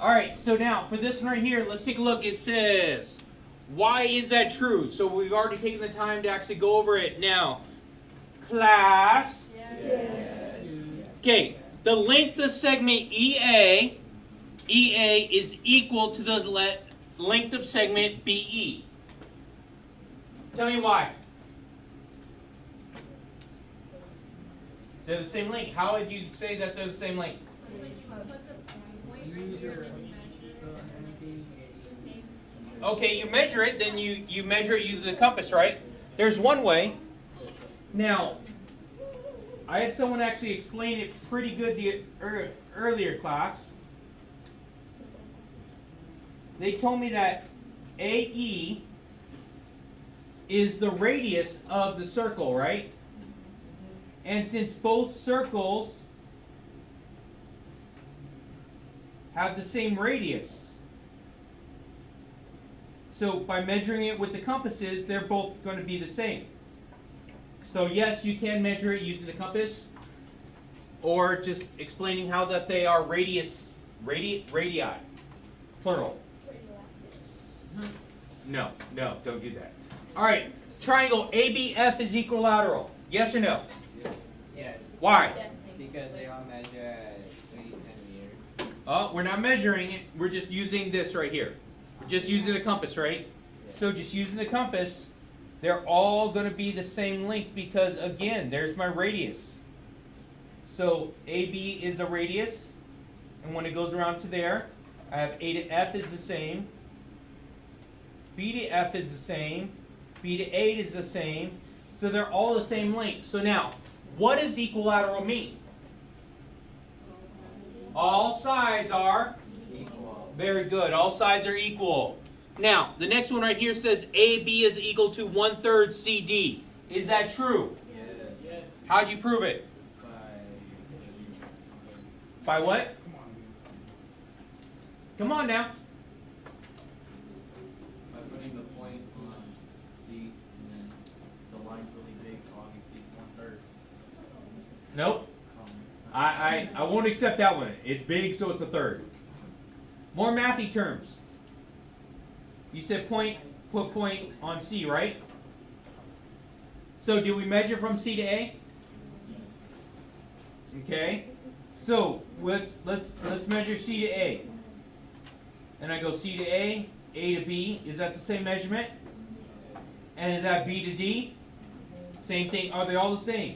All right, so now for this one right here, let's take a look. It says, why is that true? So we've already taken the time to actually go over it. Now, class. Yes. Okay, the length of segment EA is equal to the length of segment BE. Tell me why. They're the same length. How would you say that they're the same length? Okay, you measure it, then you measure it using the compass, right? There's one way. Now, I had someone actually explain it pretty good the earlier class. They told me that AE is the radius of the circle, right? And since both circles have the same radius, so by measuring it with the compasses, they're both going to be the same. So yes, you can measure it using the compass, or just explaining how that they are radii, plural. No, don't do that. All right, triangle ABF is equilateral. Yes or no? Yes. Why? Because they all measure 3 centimeters. Oh, we're not measuring it. We're just using this right here. We're just using a compass, right? Yes. So just using the compass, they're all going to be the same length because, again, there's my radius. So AB is a radius, and when it goes around to there, I have A to F is the same, B to F is the same, B to 8 is the same, so they're all the same length. So now, what does equilateral mean? All sides are Equal. very good. All sides are equal. Now, the next one right here says AB is equal to 1/3 CD. Is that true? Yes. How'd you prove it? By what? Come on now. By putting the point on C, and then the line's really big, so obviously it's 1/3. Nope. I won't accept that one. It's big, so it's a third. More mathy terms. You said put point on C, right? So do we measure from C to A? Okay. So let's measure C to A. And I go C to A to B. Is that the same measurement? And is that B to D? Same thing. Are they all the same?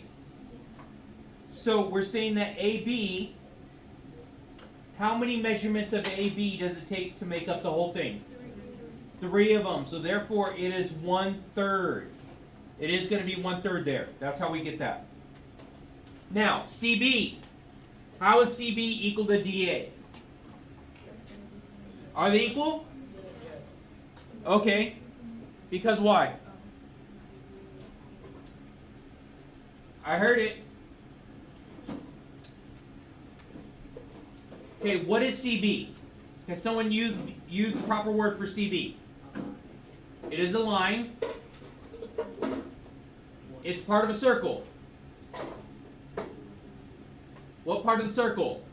So we're saying that AB, how many measurements of AB does it take to make up the whole thing? 3 of them. So therefore it is 1/3. It is going to be 1/3 there. That's how we get that. Now, CB. How is CB equal to DA? Are they equal? Okay. Because why? I heard it. Okay, what is CB? Can someone use the proper word for CB? It is a line. It's part of a circle. What part of the circle?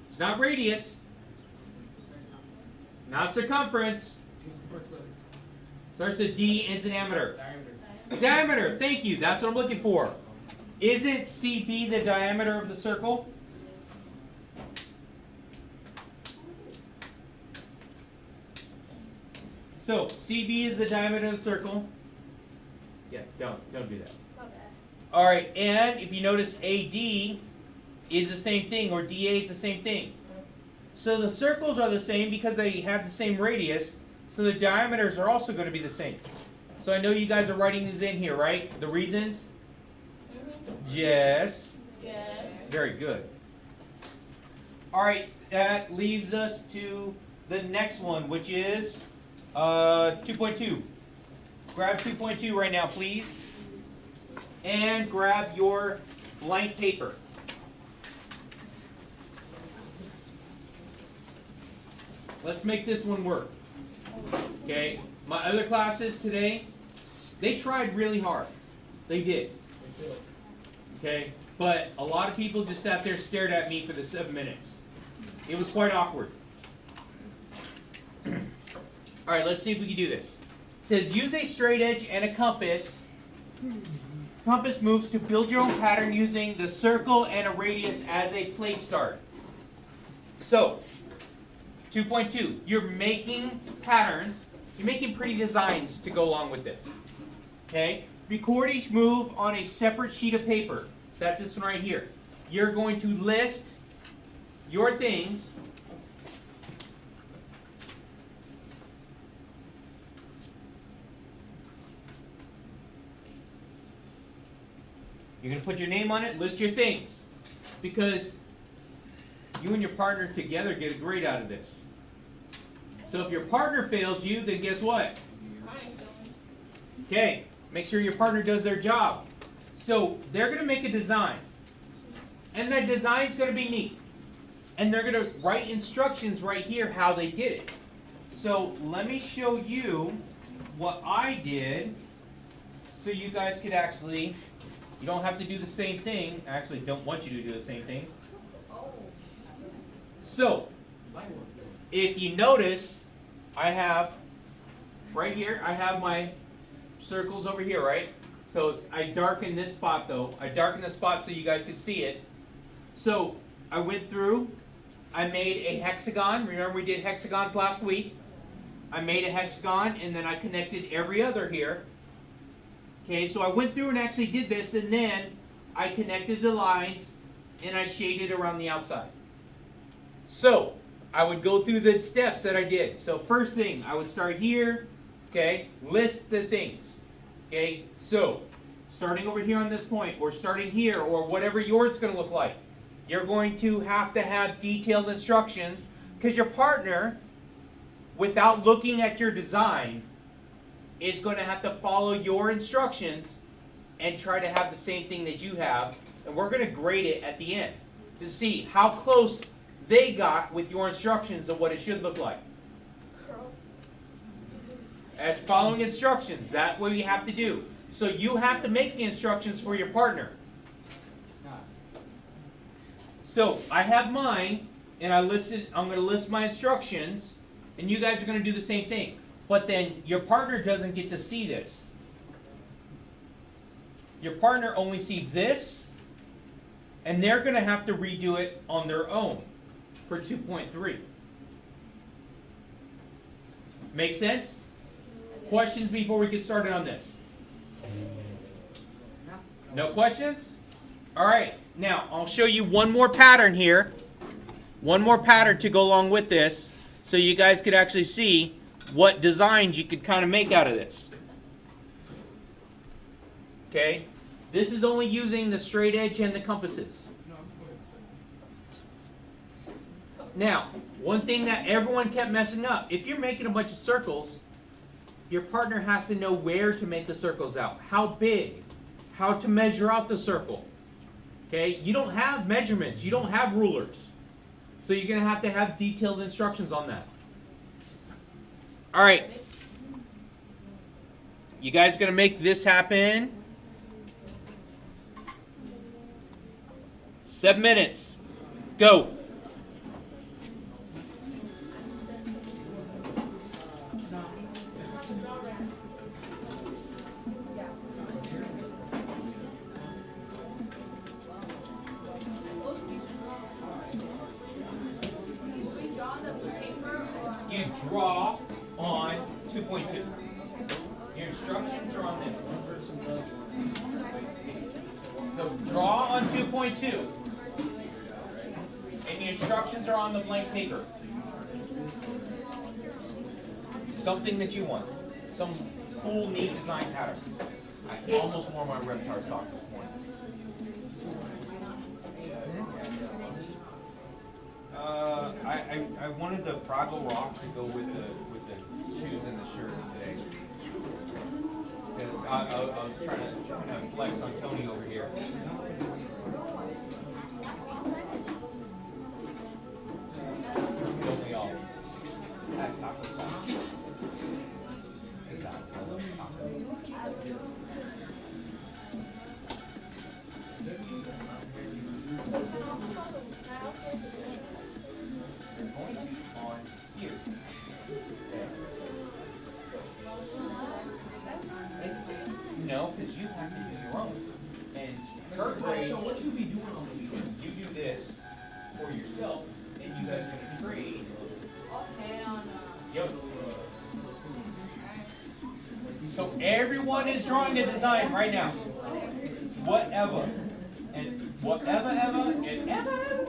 It's not radius. Not circumference. Starts with D, ends in diameter. Diameter, thank you. That's what I'm looking for. Isn't CB the diameter of the circle? So CB is the diameter of the circle. Yeah, don't do that. All right, and if you notice, AD is the same thing, or DA is the same thing. So the circles are the same because they have the same radius, so the diameters are also going to be the same. So I know you guys are writing these in here, right? The reasons? Yes. Yes. Very good. All right, that leaves us to the next one, which is 2.2. Grab 2.2 right now, please. And grab your blank paper. Let's make this one work. Okay, my other classes today, they tried really hard. They did. Okay, but a lot of people just sat there stared at me for the 7 minutes. It was quite awkward. Alright, let's see if we can do this. It says, use a straight edge and a compass. Compass moves to build your own pattern using the circle and a radius as a place start. So, 2.2, you're making patterns, you're making pretty designs to go along with this. Okay? Record each move on a separate sheet of paper. That's this one right here. You're going to list your things. You're going to put your name on it, list your things. Because you and your partner together get a grade out of this. So if your partner fails you, then guess what? Okay, make sure your partner does their job. So they're going to make a design. And that design's going to be neat. And they're going to write instructions right here how they did it. So let me show you what I did so you guys could actually, you don't have to do the same thing. I actually don't want you to do the same thing. So, if you notice, I have, right here, I have my circles over here, right? So I darken this spot though. I darken the spot so you guys can see it. So, I went through, I made a hexagon. Remember we did hexagons last week? I made a hexagon and then I connected every other here. Okay, so I went through and actually did this and then I connected the lines and I shaded around the outside. So, I would go through the steps that I did. So first thing, I would start here, okay, list the things. Okay, so starting over here on this point, or starting here, or whatever yours is going to look like. You're going to have detailed instructions because your partner, without looking at your design, is going to have to follow your instructions and try to have the same thing that you have. And we're going to grade it at the end to see how close they got with your instructions of what it should look like. As following instructions, that's what you have to do. So you have to make the instructions for your partner. So I have mine, and I'm going to list my instructions, and you guys are going to do the same thing. But then your partner doesn't get to see this. Your partner only sees this, and they're going to have to redo it on their own for 2.3. Make sense? Questions before we get started on this? No questions? All right. Now, I'll show you one more pattern here. One more pattern to go along with this so you guys could actually see what designs you could kind of make out of this. Okay? This is only using the straight edge and the compasses. Now, one thing that everyone kept messing up, if you're making a bunch of circles, your partner has to know where to make the circles out. How big, how to measure out the circle. Okay, you don't have measurements, you don't have rulers. So you're going to have detailed instructions on that. All right. You guys going to make this happen? 7 minutes. Go. You draw on 2.2. Your instructions are on this. So draw on 2.2. And the instructions are on the blank paper. Something that you want. Some cool, neat design pattern. I almost wore my Reptar socks this morning. I wanted the Fraggle Rock to go with the shoes and the shirt today. Because I was trying to flex on Tony over here. Don't we all have taco socks? Exactly. I love tacos. finish drawing the design right now. Whatever. And whatever, ever, and ever.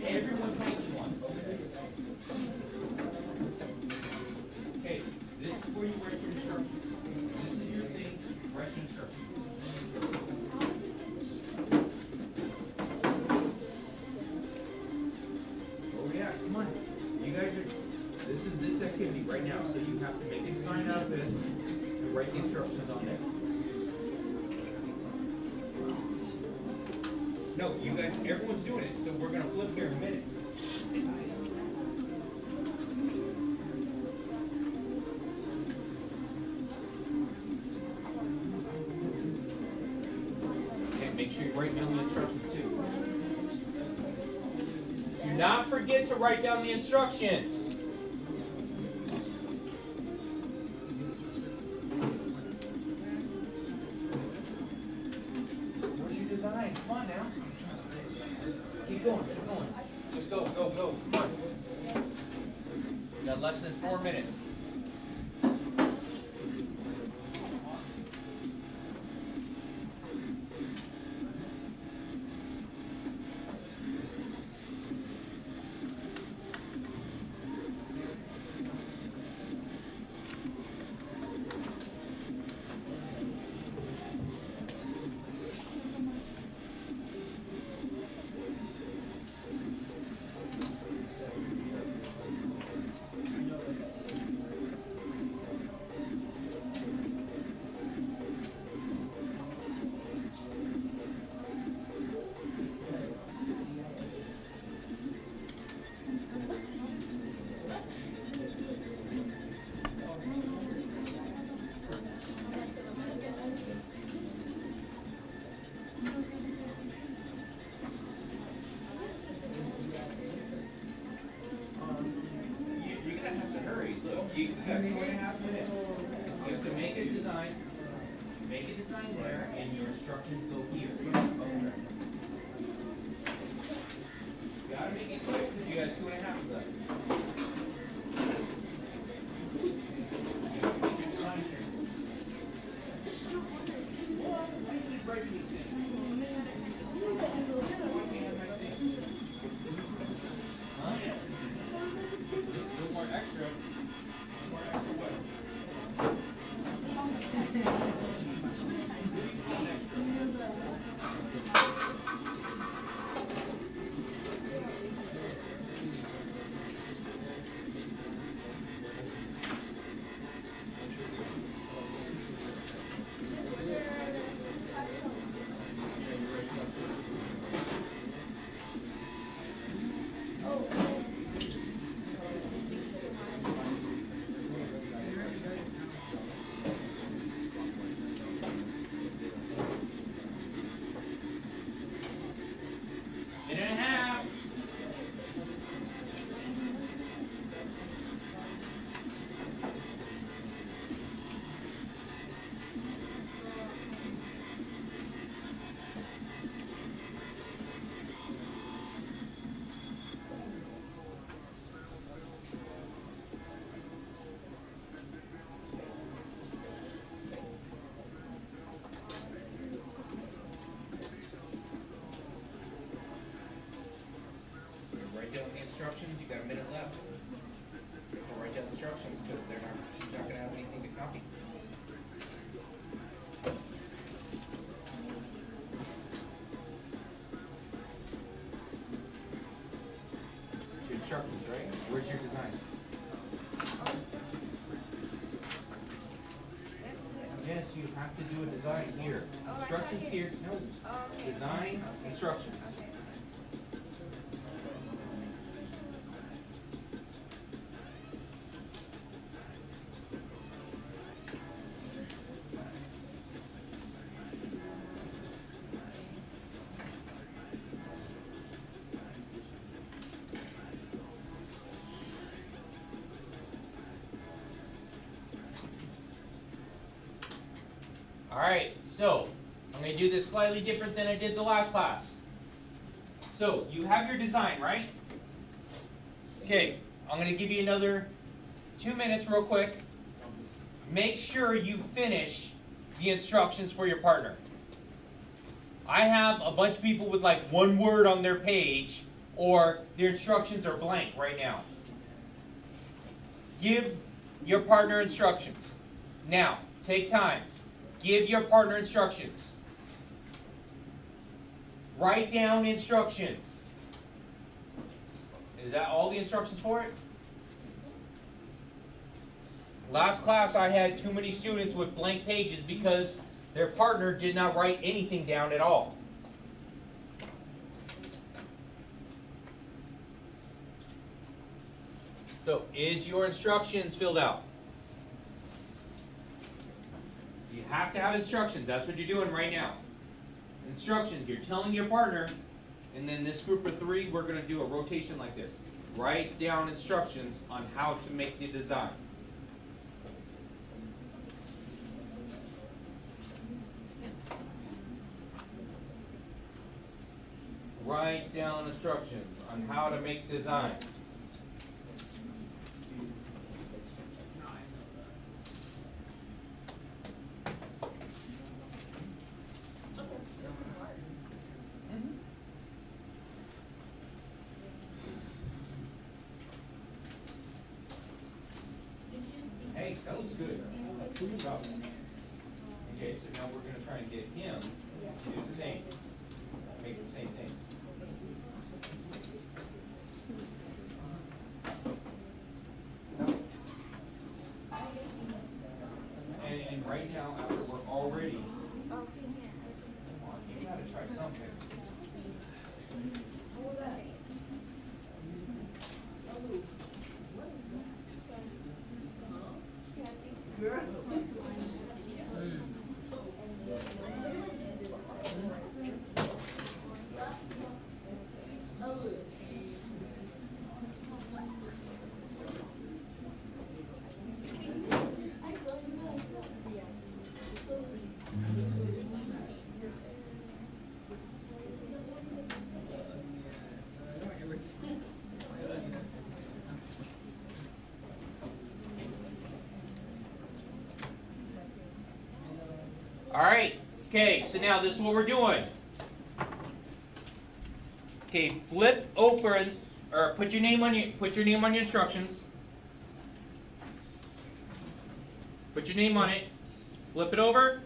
Everyone's making one. Okay, this is where you write your instructions. This is your thing, write your instructions. Oh yeah, come on. You guys are, this is this activity right now, so you have to make a design out of this and write the instructions on there. No, you guys, everyone's doing it, so we're gonna flip here in a minute. Okay, make sure you write down the instructions too. Do not forget to write down the instructions. Where's your design? Come on now. Keep going, keep going. Just go, go, go. Come on. You got less than 4 minutes. You're gonna have to hurry. Look, you got 4.5 minutes. You have to make a design. You make a design there, and your instructions go here. Okay. You gotta make it quick because you got 2.5 left. You gotta make your design here. Why do you keep breaking these things? Huh? No more extra. No more extra what? Minute and a half. Write down the instructions. You got a minute left. Write down instructions because she's not gonna have anything to copy. Your instructions, right? Where's your design? Yes, you have to do a design here. Instructions here. No. Design instructions. Alright, so I'm going to do this slightly different than I did the last class. So you have your design, right? Okay, I'm going to give you another 2 minutes real quick. Make sure you finish the instructions for your partner. I have a bunch of people with like one word on their page, or their instructions are blank right now. Give your partner instructions. Now, take time. Give your partner instructions. Write down instructions. Is that all the instructions for it? Last class I had too many students with blank pages because their partner did not write anything down at all. So, is your instructions filled out? You have to have instructions. That's what you're doing right now. Instructions. You're telling your partner, and then this group of 3, we're going to do a rotation like this. Write down instructions on how to make the design. Write down instructions on how to make design. Hey, that looks good. Good job. Okay, so now we're going to try and get him to do the same. Make the same thing. And right now, after we're already, come on, you got to try something. Alright, okay, so now this is what we're doing. Okay, flip open, or put your name on your instructions. Put your name on it. Flip it over.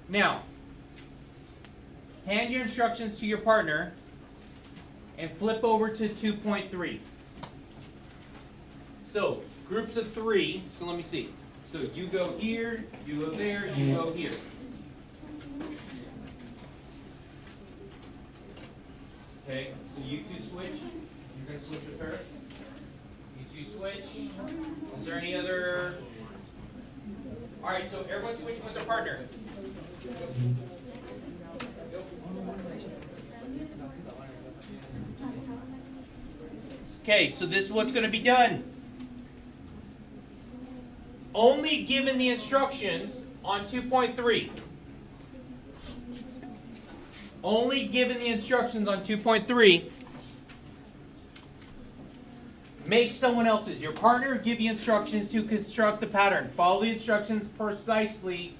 Now, hand your instructions to your partner and flip over to 2.3. So, groups of 3, so let me see. So you go here, you go there, you go here. Okay, so you two switch. You're going to switch with her. You two switch. Is there any other? All right, so everyone switching with their partner. Okay, so this is what's going to be done. Only given the instructions on 2.3. Only given the instructions on 2.3. Make someone else's. Your partner give you instructions to construct the pattern. Follow the instructions precisely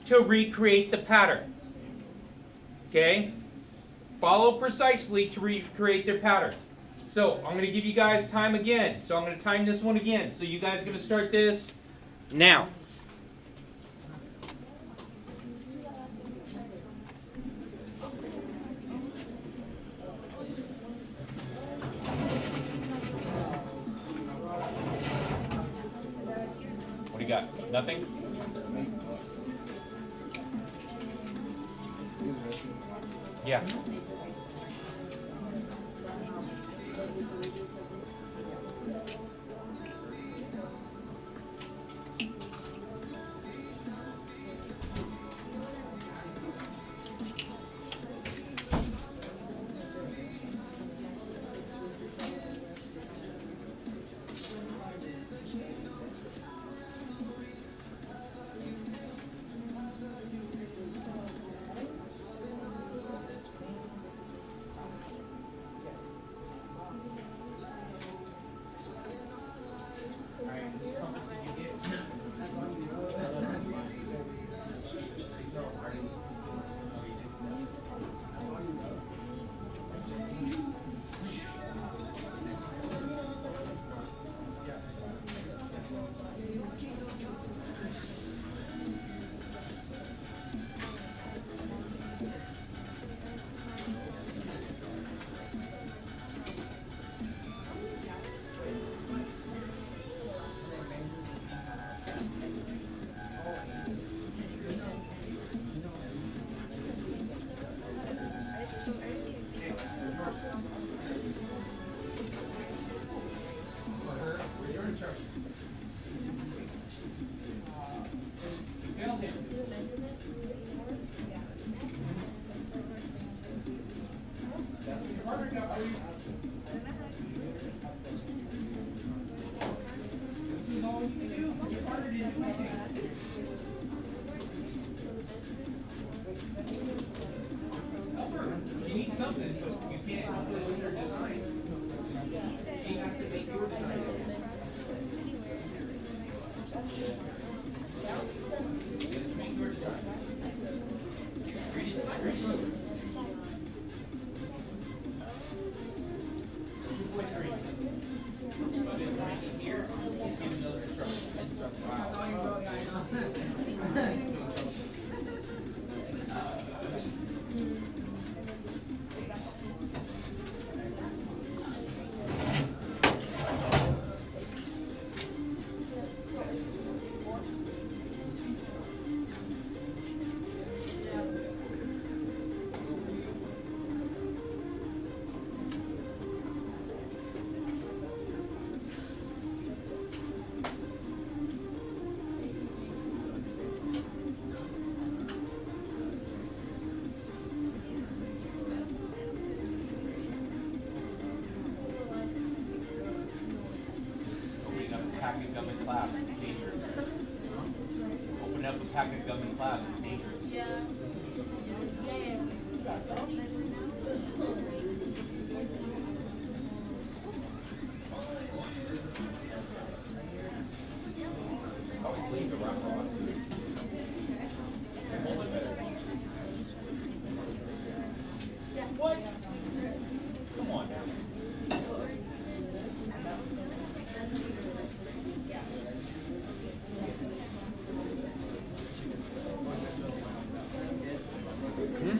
to recreate the pattern. Okay? Follow precisely to recreate their pattern. So, I'm going to give you guys time again. So, I'm going to time this one again. So, you guys are going to start this now. What do you got? Nothing? Yeah. something, but you can't come with your design. He has to make your design. Just make your design. Read it. Read it. 2.3. But if I make it here, he's giving those instructions. Wow. Pack of gum in class, it's dangerous. Open up a pack of gum in class, it's dangerous. Yeah. Always leave the rock on. Hold it better. What? Come on now. Okay.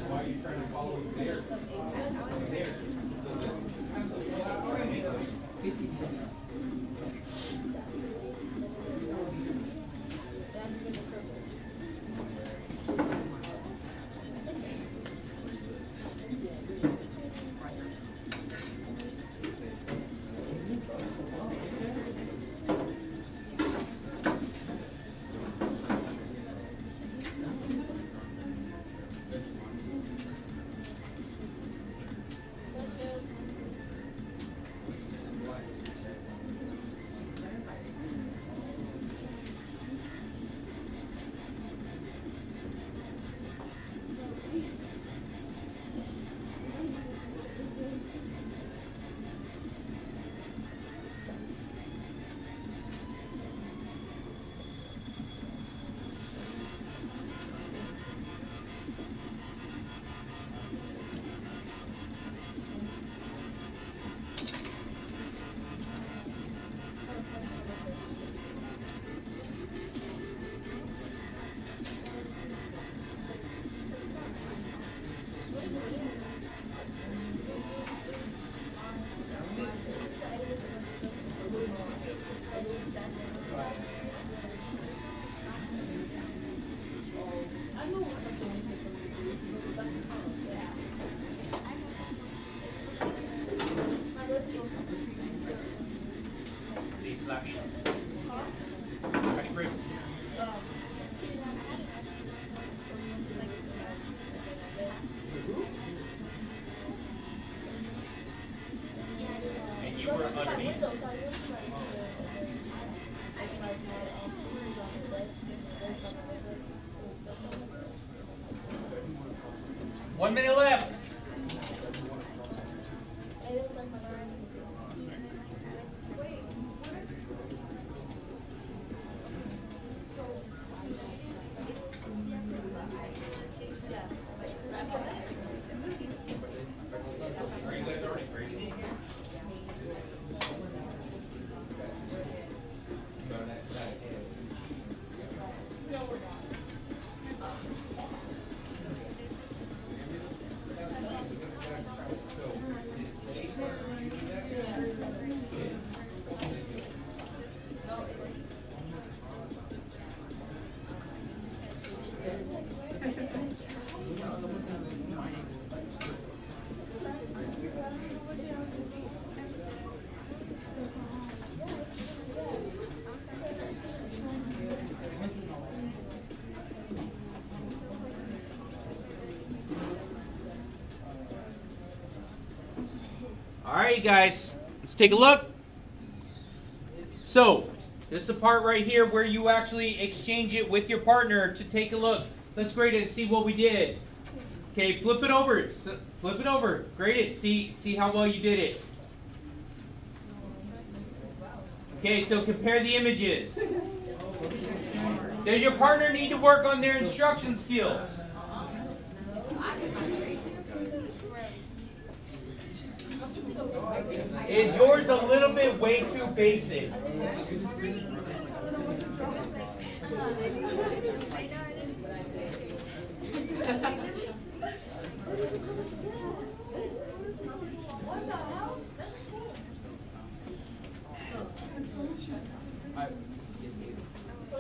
Why are you trying to follow there? There. Slappy. Ready, break. And you were underneath. One minute left. Are you guys already grading? All right, guys. Let's take a look. So, this is the part right here where you actually exchange it with your partner to take a look. Let's grade it and see what we did. Okay, flip it over. Flip it over. Grade it. See how well you did it. Okay, so compare the images. Does your partner need to work on their instruction skills? Is yours a little bit way too basic?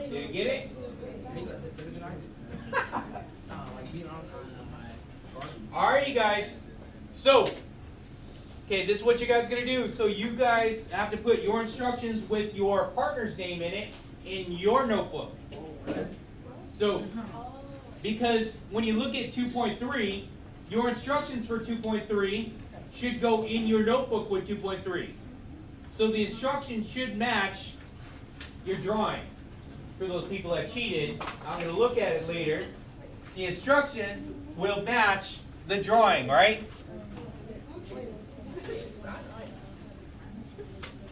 Did you get it? Alright, you guys. So, okay, this is what you guys are going to do. So you guys have to put your instructions with your partner's name in it in your notebook. So, because when you look at 2.3, your instructions for 2.3 should go in your notebook with 2.3. So the instructions should match your drawing. For those people that cheated, I'm going to look at it later. The instructions will match the drawing, right?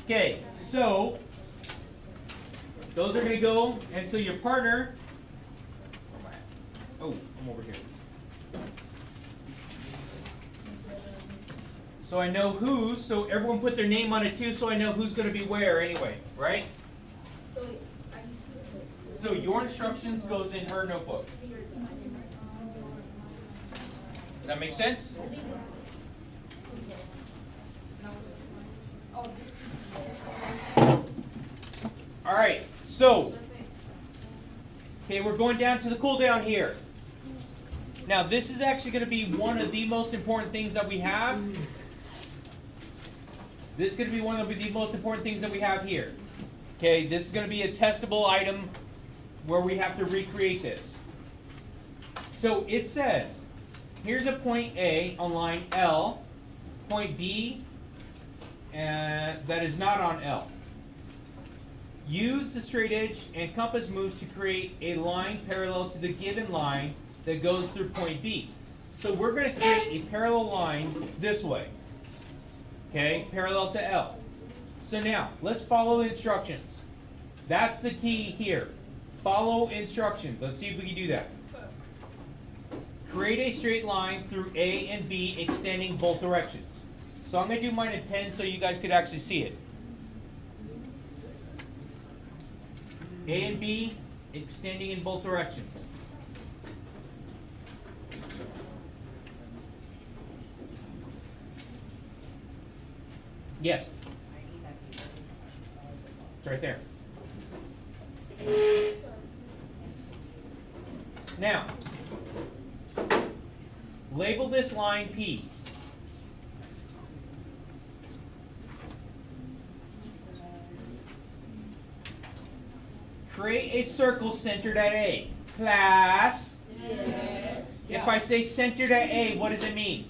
Okay, so those are going to go, and so your partner, oh, I'm over here. So I know whose, so everyone put their name on it too, so I know who's going to be where anyway, right? So your instructions goes in her notebook. Does that make sense? All right, so, okay, we're going down to the cool down here. Now, this is actually going to be one of the most important things that we have. This is going to be one of the most important things that we have here. Okay, this is going to be a testable item where we have to recreate this. So it says, here's a point A on line L, point B that is not on L. Use the straight edge and compass moves to create a line parallel to the given line that goes through point B. So we're going to create a parallel line this way. Okay, parallel to L. So now, let's follow the instructions. That's the key here. Follow instructions. Let's see if we can do that. Create a straight line through A and B extending both directions. So I'm going to do mine in pen so you guys could actually see it. A and B extending in both directions. Yes. It's right there. Now, label this line P. Create a circle centered at A. Class? Yes. If I say centered at A, what does it mean?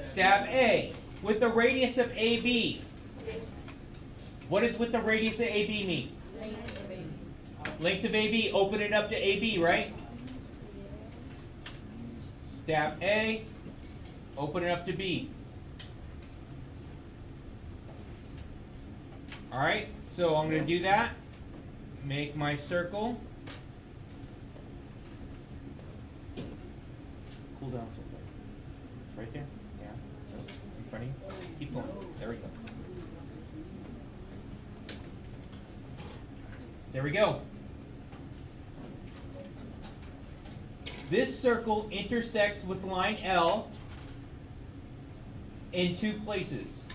Stab A. With the radius of AB. What does with the radius of AB mean? Length of AB. Open it up to AB, right? Stab A. Open it up to B. Alright, so I'm going to do that. Make my circle. Cool down. Right there? Yeah. In front of you. Keep going. There we go. There we go. This circle intersects with line L in two places.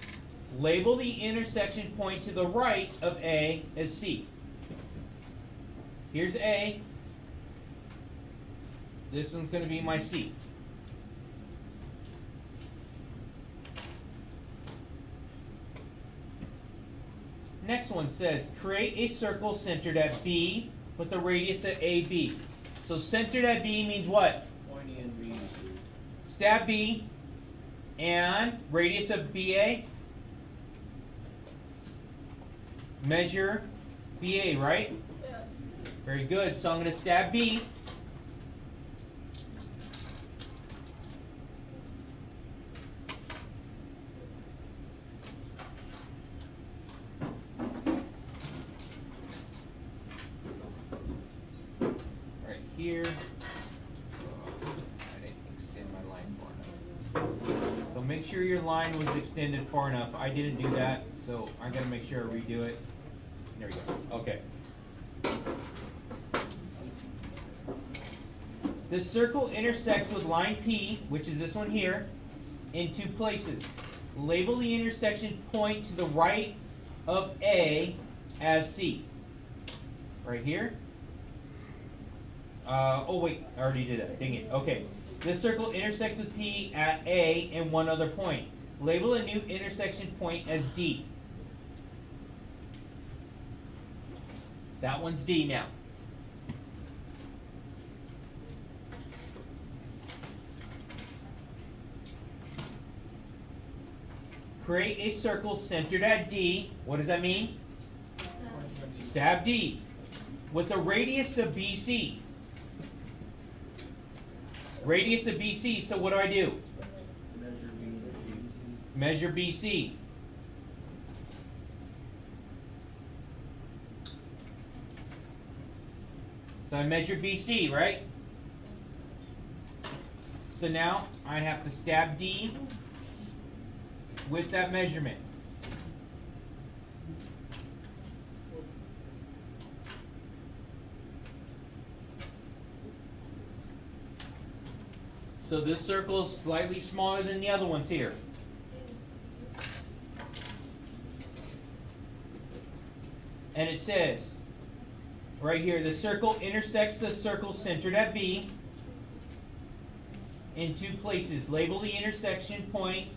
Label the intersection point to the right of A as C. Here's A. This one's going to be my C. Next one says, create a circle centered at B with the radius at AB. So centered at B means what? Pointy and B. Stab B and radius of BA. measure BA, right? Yeah. Very good. So I'm going to stab B. Right here. I didn't extend my line far enough. So make sure your line was extended far enough. I didn't do that, so I got to make sure I redo it. There we go. Okay. This circle intersects with line P, which is this one here, in two places. Label the intersection point to the right of A as C. Right here. Oh wait, I already did that. Dang it. Okay. This circle intersects with P at A and one other point. Label a new intersection point as D. That one's D now. Create a circle centered at D. What does that mean? Stab D. With a radius of BC. Radius of BC, so what do? Measure BC. So I measured BC, right? So now I have to stab D with that measurement. So this circle is slightly smaller than the other ones here. And it says, right here, the circle intersects the circle centered at B in two places. Label the intersection point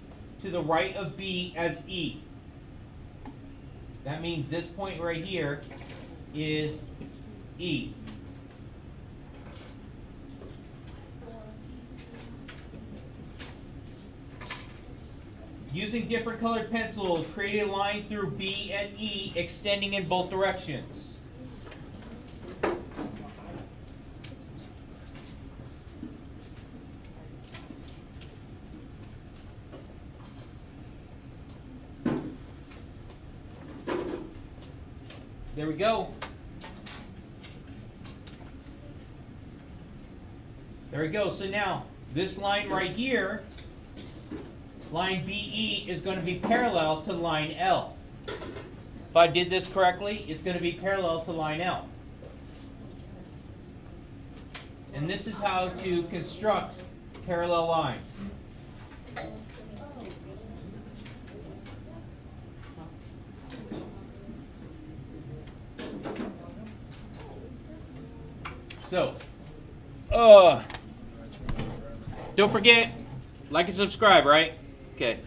to the right of B as E. That means this point right here is E. Using different colored pencils, create a line through B and E extending in both directions. There we go. There we go. So now, this line right here, line BE, is going to be parallel to line L. If I did this correctly, it's going to be parallel to line L. And this is how to construct parallel lines. So, don't forget, like and subscribe, right? Okay.